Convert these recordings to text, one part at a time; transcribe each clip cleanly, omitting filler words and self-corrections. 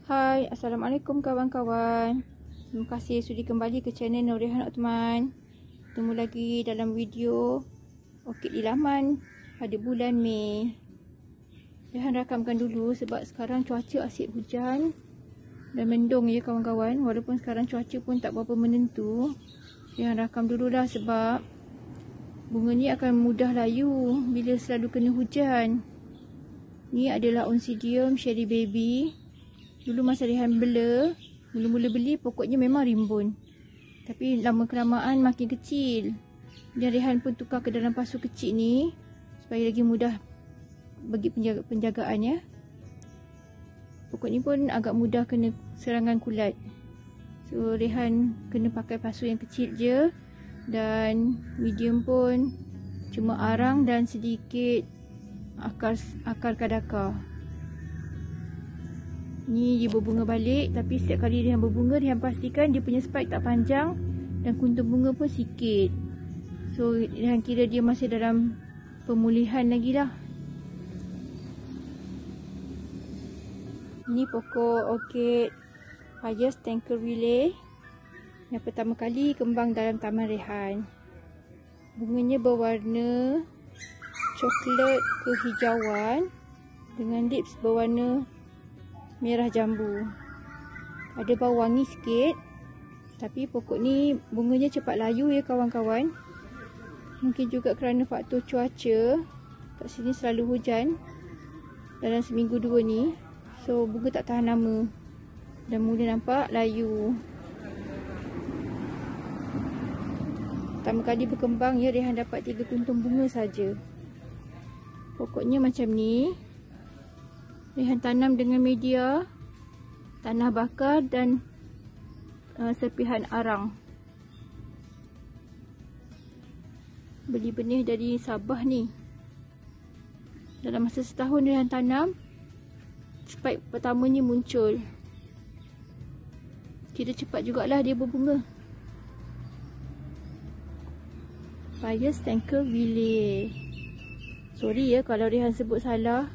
Hai, Assalamualaikum kawan-kawan. Terima kasih sudi kembali ke channel Nurihan Othman. Ketemu lagi dalam video orkid di laman pada bulan Mei. Rehan rakamkan dulu sebab sekarang cuaca asyik hujan dan mendung ya kawan-kawan. Walaupun sekarang cuaca pun tak berapa menentu, Rehan rakam dululah sebab bunga ni akan mudah layu bila selalu kena hujan. Ni adalah Oncidium Cherry Baby. Dulu masa Rehan mula-mula beli pokoknya memang rimbun. Tapi lama kelamaan makin kecil. Dan Rehan pun tukar ke dalam pasu kecil ni supaya lagi mudah bagi penjagaan ya. Pokok ni pun agak mudah kena serangan kulat. So Rehan kena pakai pasu yang kecil je. Dan medium pun cuma arang dan sedikit akar kadaka. Ni dia berbunga balik, tapi setiap kali dia berbunga, dia pastikan dia punya spike tak panjang dan kuntum bunga pun sikit. So dia kira dia masih dalam pemulihan lagi lah. Ini pokok orkid Pious Tanqueray yang pertama kali kembang dalam taman Rehan. Bunganya berwarna coklat kehijauan dengan lips berwarna merah jambu. Ada bau wangi sikit. Tapi pokok ni bunganya cepat layu ya kawan-kawan. Mungkin juga kerana faktor cuaca. Kat sini selalu hujan dalam seminggu dua ni. So bunga tak tahan lama dan mula nampak layu. Pertama kali berkembang ya, Rehan dapat 3 kuntum bunga saja. Pokoknya macam ni. Rehan tanam dengan media tanah bakar dan serpihan arang. Beli benih dari Sabah ni. Dalam masa setahun Rehan tanam, spike pertamanya muncul. Kira cepat jugalah dia berbunga. Pious Tanqueray. Sorry ya kalau Rehan sebut salah.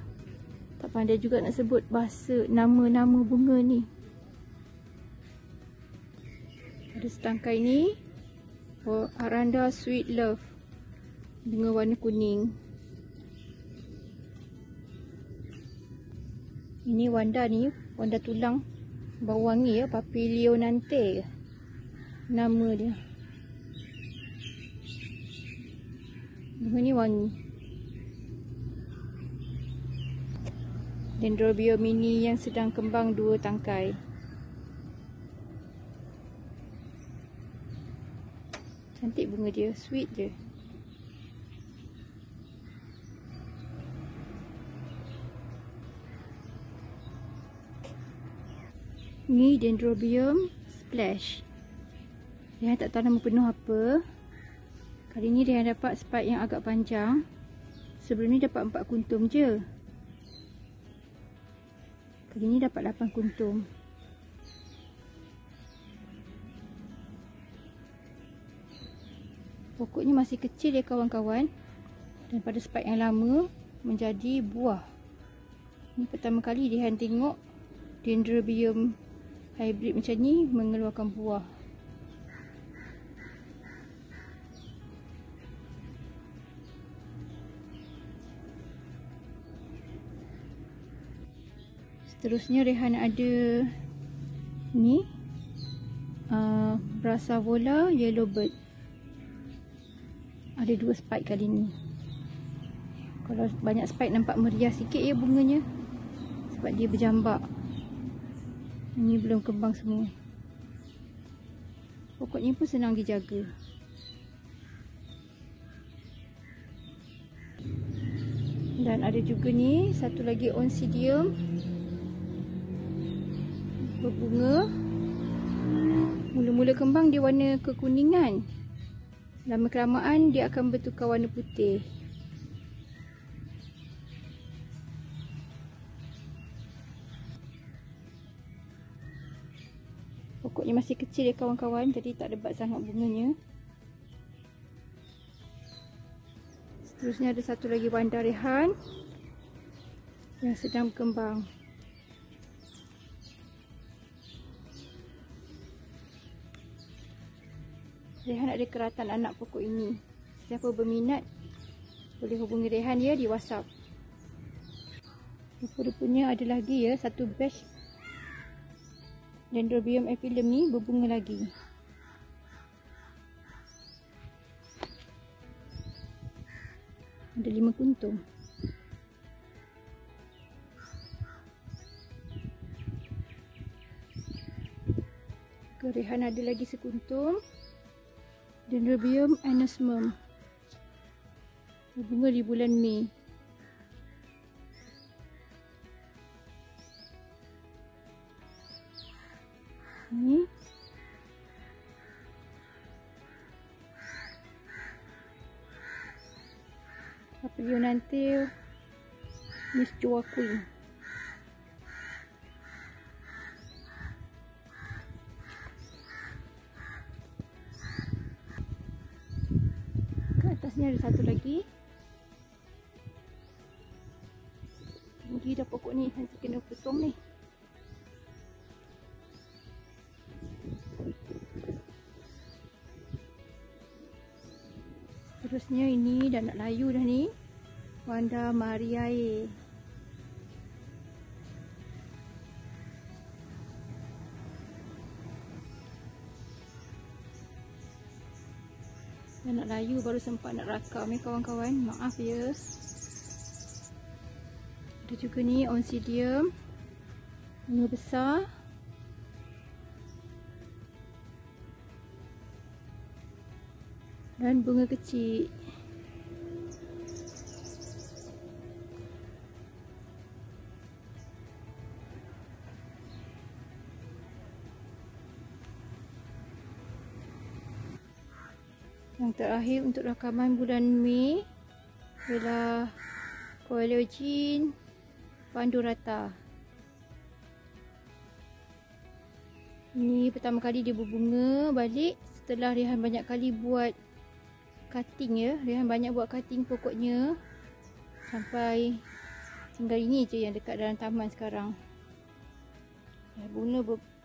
Tak pandai juga nak sebut bahasa nama-nama bunga ni. Ada setangkai ni. Aranda Sweet Love. Bunga warna kuning. Ini Wanda ni. Wanda tulang. Bau wangi ya. Papilionante. Nama dia. Bunga ni wangi. Dendrobium mini yang sedang kembang 2 tangkai. Cantik bunga dia, sweet je. Ni Dendrobium Splash. Rehan tak tahu nama penuh apa. Kali ni Rehan dapat spike yang agak panjang. Sebelum ni dapat 4 kuntum je. Kali ni dapat 8 kuntum. Pokoknya masih kecil ya kawan-kawan. Dan pada spike yang lama menjadi buah. Ini pertama kali Rehan tengok Dendrobium hybrid macam ni mengeluarkan buah. Seterusnya Rehan ada ni Brassavola Yellowbird. Ada 2 spike kali ni. Kalau banyak spike nampak meriah sikit ya bunganya. Sebab dia berjambak. Ini belum kembang semua. Pokoknya pun senang dijaga. Dan ada juga ni satu lagi Oncidium berbunga. Mula-mula kembang dia warna kekuningan. Lama kelamaan dia akan bertukar warna putih. Pokoknya masih kecil ya kawan-kawan, jadi tak lebat sangat bunganya. Seterusnya ada satu lagi Wanda Rehan yang sedang berkembang. Rehan ada keratan anak pokok ini. Siapa berminat boleh hubungi Rehan ya di WhatsApp. Rupa-rupanya ada lagi ya, satu batch Dendrobium epilum ni berbunga lagi. Ada 5 kuntung. Rehan ada lagi sekuntung Dendrobium anosmum, berbunga di bulan Mei. Ni Papilionanthe Miss Joaquin. Ke atasnya ada satu lagi. Tinggi dah pokok ni, nanti kena potong ni. Terusnya ini dah nak layu dah ni, Wanda Mariae. Dah nak layu, baru sempat nak rakam ni kawan-kawan, maaf ya. Ada juga ni Oncidium, bunga besar. Dan bunga kecil. Yang terakhir untuk rakaman bulan Mei ialah Coleogyne pandurata. Ini pertama kali dia berbunga balik setelah Rehan banyak kali buat cutting ya. Rehan banyak buat cutting pokoknya sampai tinggal ini je yang dekat dalam taman sekarang.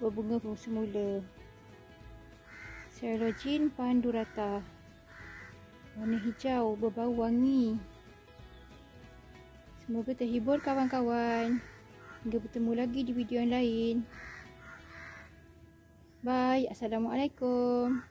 Berbunga pun semula. Coleogyne pandurata, warna hijau, berbau wangi. Semoga terhibur kawan-kawan. Hingga bertemu lagi di video yang lain. Bye. Assalamualaikum.